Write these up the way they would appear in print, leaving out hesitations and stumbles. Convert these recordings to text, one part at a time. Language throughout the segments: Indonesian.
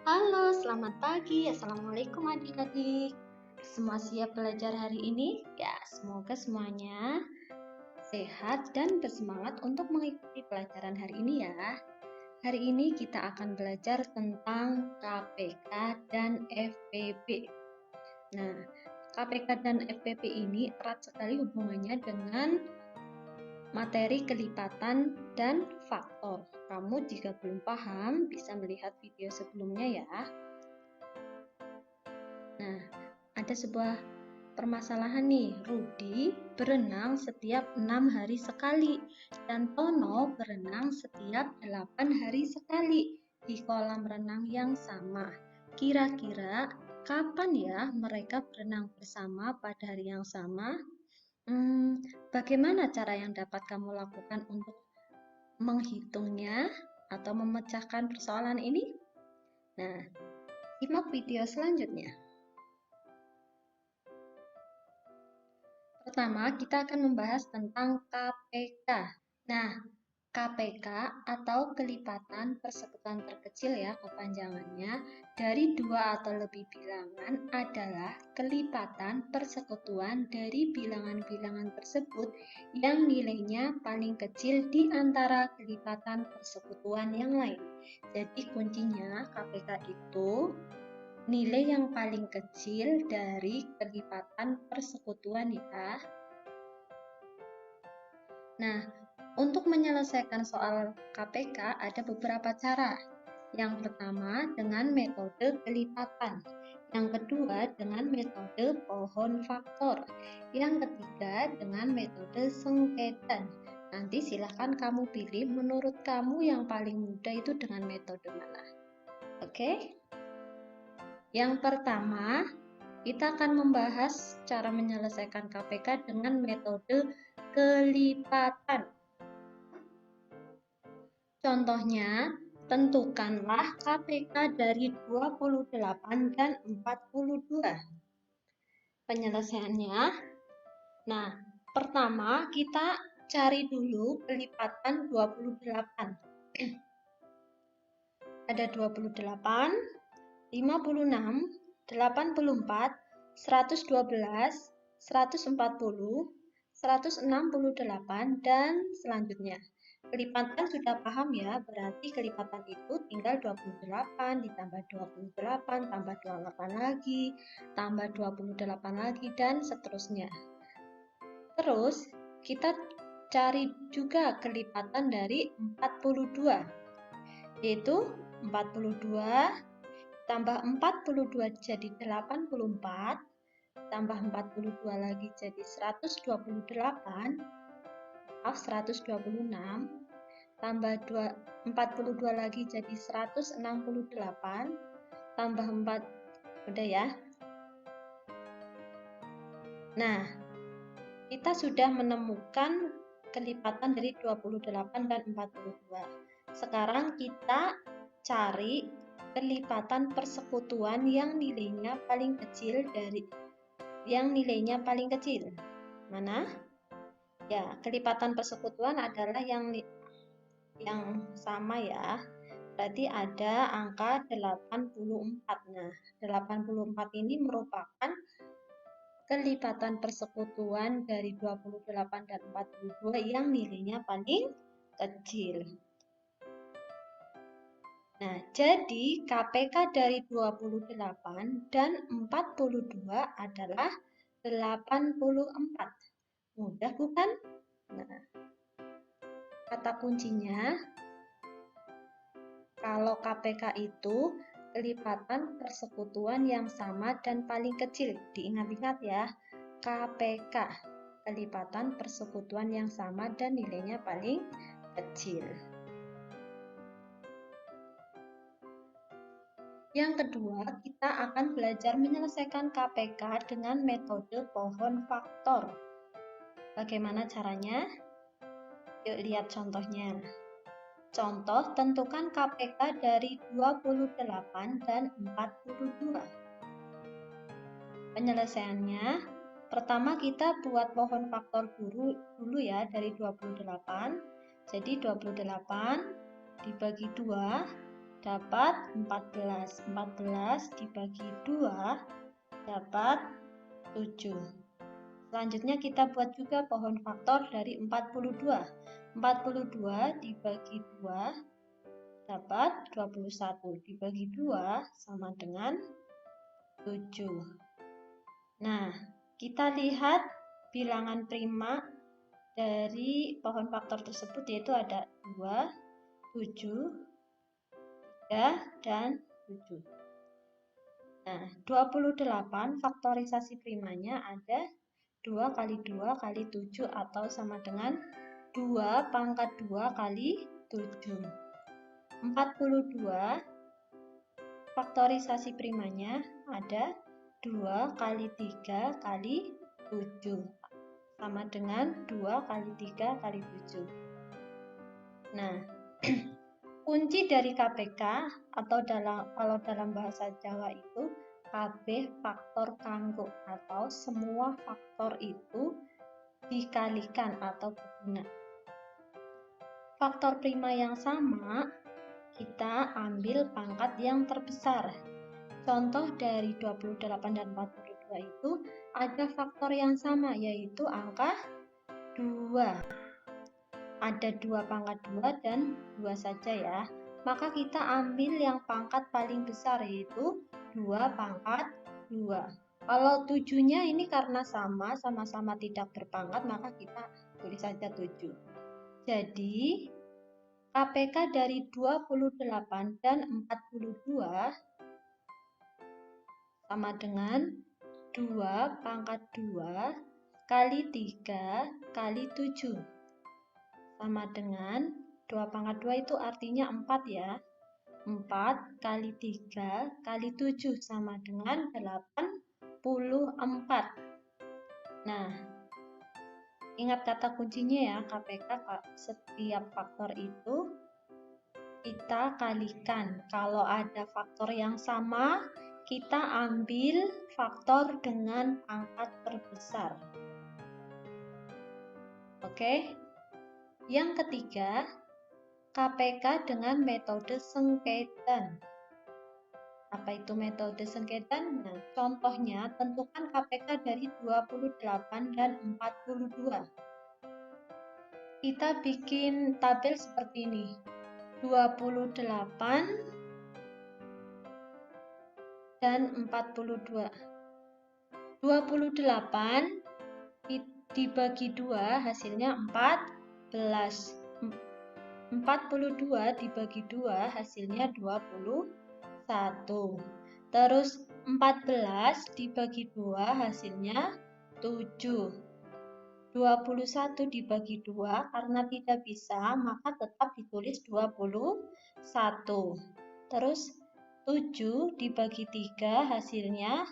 Halo, selamat pagi. Assalamualaikum adik-adik. Semua siap belajar hari ini? Ya, semoga semuanya sehat dan bersemangat untuk mengikuti pelajaran hari ini ya. Hari ini kita akan belajar tentang KPK dan FPP. Nah, KPK dan FPP ini erat sekali hubungannya dengan materi kelipatan dan faktor. Kamu jika belum paham bisa melihat video sebelumnya ya. Nah, ada sebuah permasalahan nih. Rudi berenang setiap 6 hari sekali dan Tono berenang setiap 8 hari sekali di kolam renang yang sama. Kira-kira kapan ya mereka berenang bersama pada hari yang sama? Bagaimana cara yang dapat kamu lakukan untuk menghitungnya atau memecahkan persoalan ini? Nah, simak video selanjutnya. Pertama, kita akan membahas tentang KPK. Nah, KPK atau kelipatan persekutuan terkecil ya kepanjangannya dari dua atau lebih bilangan adalah kelipatan persekutuan dari bilangan-bilangan tersebut yang nilainya paling kecil di antara kelipatan persekutuan yang lain. Jadi kuncinya KPK itu nilai yang paling kecil dari kelipatan persekutuan ya. Nah, untuk menyelesaikan soal KPK ada beberapa cara. Yang pertama dengan metode kelipatan. Yang kedua dengan metode pohon faktor. Yang ketiga dengan metode sengketan. Nanti silahkan kamu pilih menurut kamu yang paling mudah itu dengan metode mana. Oke? Yang pertama, kita akan membahas cara menyelesaikan KPK dengan metode kelipatan. Contohnya, tentukanlah KPK dari 28 dan 42. Penyelesaiannya, nah, pertama kita cari dulu kelipatan 28. Ada 28, 56, 84, 112, 140, 168, dan selanjutnya. Kelipatan sudah paham ya, berarti kelipatan itu tinggal 28 ditambah 28 tambah 28 lagi, tambah 28 lagi, dan seterusnya. Terus kita cari juga kelipatan dari 42, yaitu 42 tambah 42 jadi 84, tambah 42 lagi jadi 128, maaf 126, tambah 42 lagi jadi 168, tambah 4, udah ya. Nah, kita sudah menemukan kelipatan dari 28 dan 42. Sekarang kita cari kelipatan persekutuan yang nilainya paling kecil dari Mana? Ya, kelipatan persekutuan adalah yang sama ya. Berarti ada angka 84. Nah, 84 ini merupakan kelipatan persekutuan dari 28 dan 42 yang nilainya paling kecil. Nah, jadi KPK dari 28 dan 42 adalah 84. Mudah bukan? Nah, kata kuncinya, kalau KPK itu kelipatan persekutuan yang sama dan paling kecil. Diingat-ingat ya, KPK, kelipatan persekutuan yang sama dan nilainya paling kecil. Yang kedua, kita akan belajar menyelesaikan KPK dengan metode pohon faktor. Bagaimana caranya? Yuk lihat contohnya. Contoh, tentukan KPK dari 28 dan 42. Penyelesaiannya, pertama kita buat pohon faktor dulu ya dari 28. Jadi 28 dibagi 2 dapat 14. 14 dibagi 2 dapat 7. Selanjutnya kita buat juga pohon faktor dari 42. 42 dibagi 2 dapat 21. Dibagi 2 sama dengan 7. Nah, kita lihat bilangan prima dari pohon faktor tersebut, yaitu ada 2, 7, 3, dan 7. Nah, 28 faktorisasi primanya ada 2 kali 2 kali 7 atau sama dengan 2 pangkat 2 kali 7. 42 faktorisasi primanya ada 2 kali 3 kali 7 sama dengan 2 kali 3 kali 7. Nah, kunci dari KPK atau kalau dalam bahasa Jawa itu kabeh faktor kanggo atau semua faktor itu dikalikan atau berguna. Faktor prima yang sama kita ambil pangkat yang terbesar. Contoh dari 28 dan 42 itu ada faktor yang sama, yaitu angka 2. Ada 2 pangkat 2 dan 2 saja ya. Maka kita ambil yang pangkat paling besar, yaitu 2 pangkat 2. Kalau 7-nya ini karena sama-sama tidak berpangkat, maka kita tulis saja 7. Jadi, KPK dari 28 dan 42 sama dengan 2 pangkat 2 kali 3 kali 7. Sama dengan 2 pangkat 2 itu artinya 4 ya. 4 kali 3 kali 7 sama dengan 84. Nah, ingat kata kuncinya ya, KPK setiap faktor itu kita kalikan. Kalau ada faktor yang sama, kita ambil faktor dengan pangkat terbesar. Oke? Yang ketiga, KPK dengan metode sengketan. Apa itu metode sengketan? Nah, contohnya tentukan KPK dari 28 dan 42. Kita bikin tabel seperti ini. 28 dan 42. 28 dibagi 2 hasilnya 14. 42 dibagi 2 hasilnya 21. Terus 14 dibagi 2 hasilnya 7. 21 dibagi 2 karena tidak bisa maka tetap ditulis 21. Terus 7 dibagi 3 hasilnya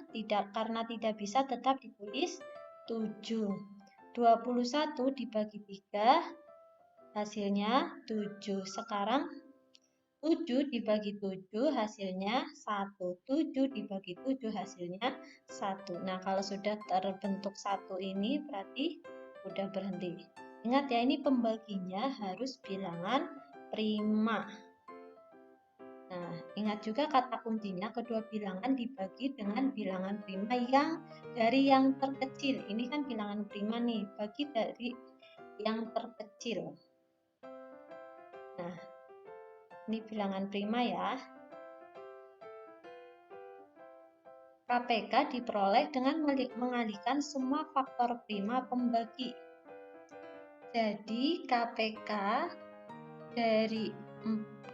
karena tidak bisa tetap ditulis 7. 21 dibagi 3 hasilnya 7. Sekarang 7 dibagi 7 hasilnya 1. 7 dibagi 7 hasilnya 1. Nah, kalau sudah terbentuk 1 ini berarti udah berhenti. Ingat ya, ini pembaginya harus bilangan prima. Nah, ingat juga kata kuncinya, kedua bilangan dibagi dengan bilangan prima yang dari yang terkecil. Ini kan bilangan prima nih, bagi dari yang terkecil. Nah, ini bilangan prima ya. KPK diperoleh dengan mengalihkan semua faktor prima pembagi. Jadi KPK dari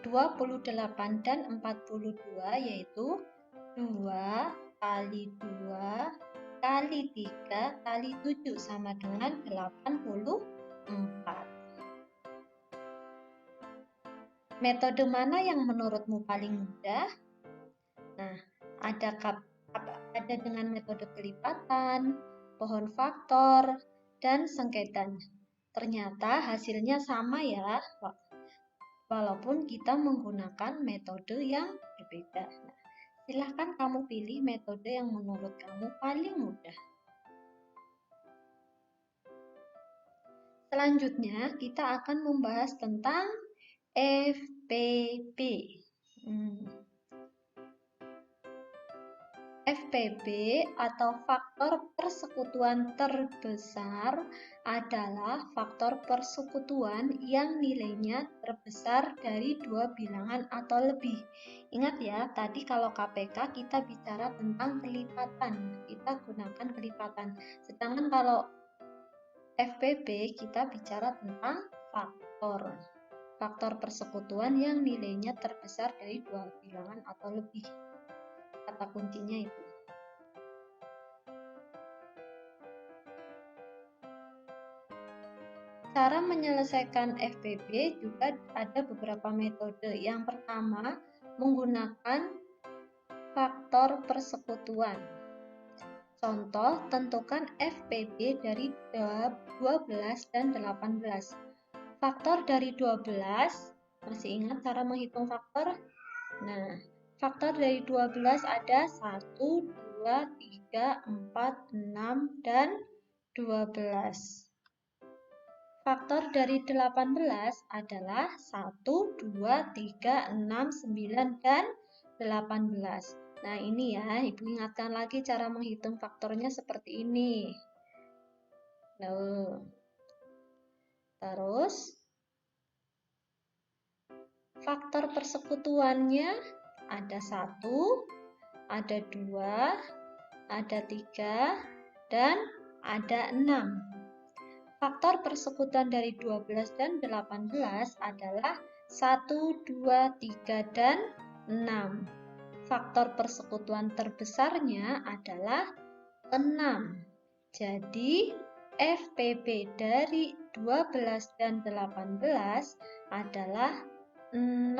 28 dan 42 yaitu 2 kali 2 kali 3 kali 7 sama dengan 84. Metode mana yang menurutmu paling mudah? Nah, ada dengan metode kelipatan, pohon faktor, dan sengketan. Ternyata hasilnya sama ya, walaupun kita menggunakan metode yang berbeda. Nah, silahkan kamu pilih metode yang menurut kamu paling mudah. Selanjutnya, kita akan membahas tentang FPP. FPB atau faktor persekutuan terbesar adalah faktor persekutuan yang nilainya terbesar dari dua bilangan atau lebih. Ingat ya, tadi kalau KPK kita bicara tentang kelipatan, kita gunakan kelipatan. Sedangkan kalau FPB kita bicara tentang faktor persekutuan yang nilainya terbesar dari dua bilangan atau lebih. Kata kuncinya itu. Cara menyelesaikan FPB juga ada beberapa metode. Yang pertama, menggunakan faktor persekutuan. Contoh, tentukan FPB dari 12 dan 18. Faktor dari 12, masih ingat cara menghitung faktor? Nah, faktor dari 12 ada 1, 2, 3, 4, 6, dan 12. Faktor dari 18 adalah 1, 2, 3, 6, 9, dan 18. Nah, ini ya, Ibu ingatkan lagi cara menghitung faktornya seperti ini. Terus, faktor persekutuannya ada 1, ada 2, ada 3, dan ada 6. Faktor persekutuan dari 12 dan 18 adalah 1, 2, 3, dan 6. Faktor persekutuan terbesarnya adalah 6. Jadi, FPB dari 12 dan 18 adalah 6.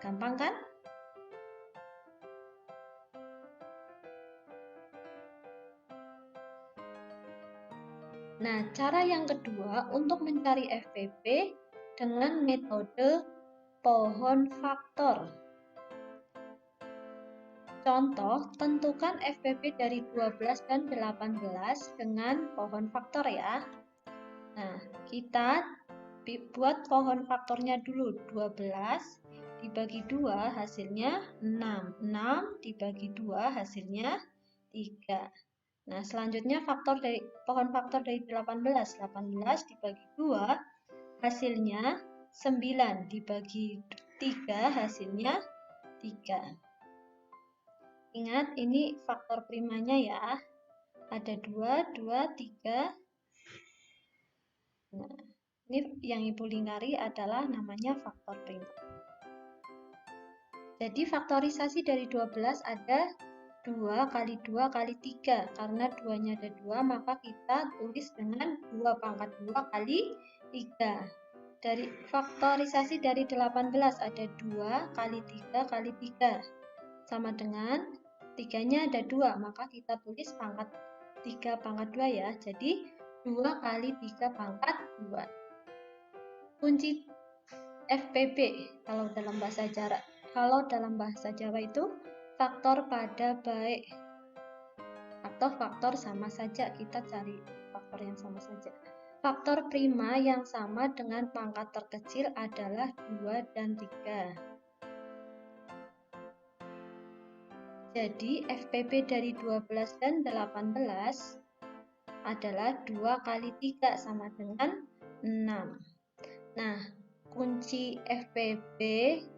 Gampang kan? Nah, cara yang kedua untuk mencari FPB dengan metode pohon faktor. Contoh, tentukan FPB dari 12 dan 18 dengan pohon faktor ya. Nah, kita buat pohon faktornya dulu. 12 dibagi 2 hasilnya 6. 6 dibagi 2 hasilnya 3. Nah, selanjutnya pohon faktor dari 18. 18 dibagi 2 hasilnya 9. Dibagi 3 hasilnya 3. Ingat, ini faktor primanya ya. Ada 2, 2, 3. Nah, ini yang Ibu lingkari adalah namanya faktor prima. Jadi faktorisasi dari 12 ada 2 kali 2 kali 3. Karena 2-nya ada 2, maka kita tulis dengan 2 pangkat 2 kali 3. Dari faktorisasi dari 18 ada 2 kali 3 kali 3. Sama dengan 3-nya ada 2, maka kita tulis pangkat 3 pangkat 2 ya. Jadi 2 kali 3 pangkat 2. Kunci FPB kalau dalam bahasa Jawa itu faktor pada baik atau faktor sama saja. Kita cari faktor yang sama saja. Faktor prima yang sama dengan pangkat terkecil adalah 2 dan 3. Jadi FPB dari 12 dan 18 adalah 2 kali 3 sama dengan 6. Nah, kunci FPB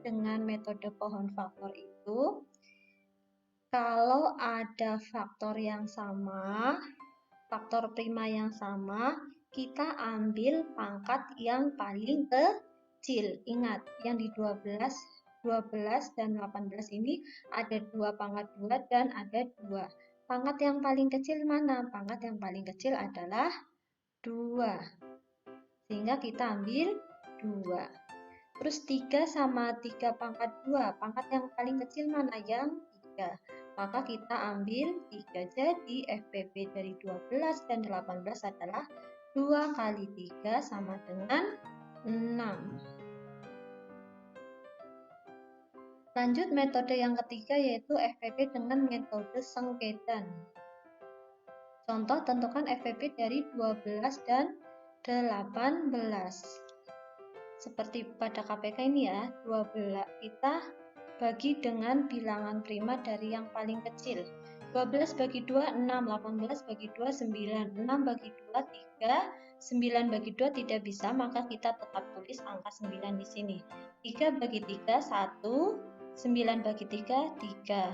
dengan metode pohon faktor itu, kalau ada faktor yang sama, faktor prima yang sama, kita ambil pangkat yang paling kecil. Ingat, yang di 12 dan 18 ini ada 2 pangkat 2 dan ada 2. Pangkat yang paling kecil mana? Pangkat yang paling kecil adalah 2. Sehingga kita ambil 2. Terus 3 sama 3 pangkat 2. Pangkat yang paling kecil mana? Yang 3. Maka kita ambil 3. Jadi FPB dari 12 dan 18 adalah 2 kali 3 sama dengan 6. Lanjut metode yang ketiga yaitu FPB dengan metode sengketan. Contoh, tentukan FPB dari 12 dan 18. Seperti pada KPK ini ya, 12 kita bagi dengan bilangan prima dari yang paling kecil. 12 bagi 2, 6. 18 bagi 2, 9. 6 bagi 2, 3. 9 bagi 2 tidak bisa, maka kita tetap tulis angka 9 di sini. 3 bagi 3, 1. 9 bagi 3, 3.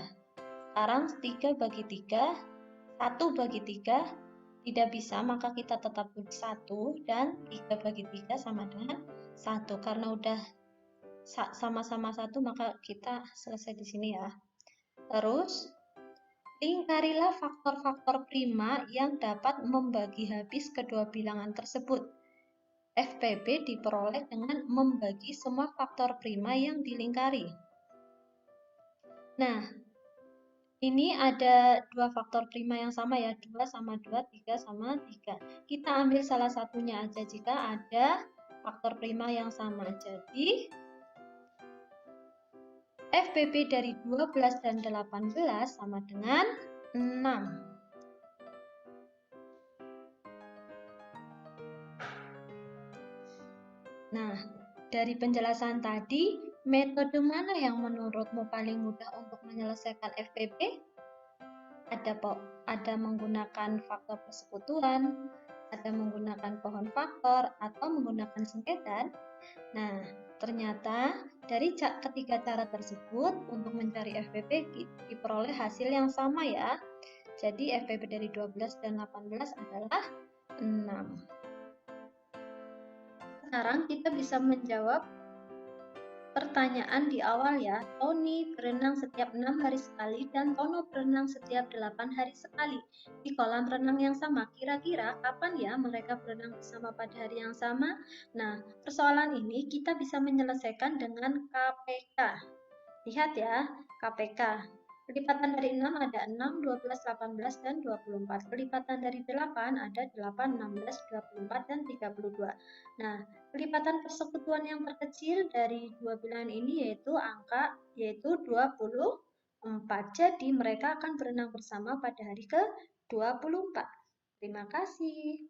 Sekarang 3 bagi 3, 1 bagi 3 tidak bisa, maka kita tetap tulis 1, dan 3 bagi 3 sama dengan 1. Karena udah sama-sama 1, maka kita selesai di sini ya. Terus, lingkarilah faktor-faktor prima yang dapat membagi habis kedua bilangan tersebut. FPB diperoleh dengan membagi semua faktor prima yang dilingkari. Nah, ini ada dua faktor prima yang sama ya, 2 sama 2, 3 sama 3. Kita ambil salah satunya aja jika ada faktor prima yang sama. Jadi, FPB dari 12 dan 18 sama dengan 6. Nah, dari penjelasan tadi, metode mana yang menurutmu paling mudah untuk menyelesaikan FPB? Ada menggunakan faktor persekutuan, ada menggunakan pohon faktor, atau menggunakan sengketan. Nah, ternyata dari ketiga cara tersebut untuk mencari FPB diperoleh hasil yang sama ya. Jadi FPB dari 12 dan 18 adalah 6. Sekarang kita bisa menjawab pertanyaan di awal ya. Tony berenang setiap 6 hari sekali dan Tono berenang setiap 8 hari sekali. Di kolam renang yang sama, kira-kira kapan ya mereka berenang bersama pada hari yang sama? Nah, persoalan ini kita bisa menyelesaikan dengan KPK. Lihat ya, KPK. Kelipatan dari 6 ada 6, 12, 18, dan 24. Kelipatan dari 8 ada 8, 16, 24, dan 32. Nah, kelipatan persekutuan yang terkecil dari dua bilangan ini yaitu 24. Jadi, mereka akan berenang bersama pada hari ke-24. Terima kasih.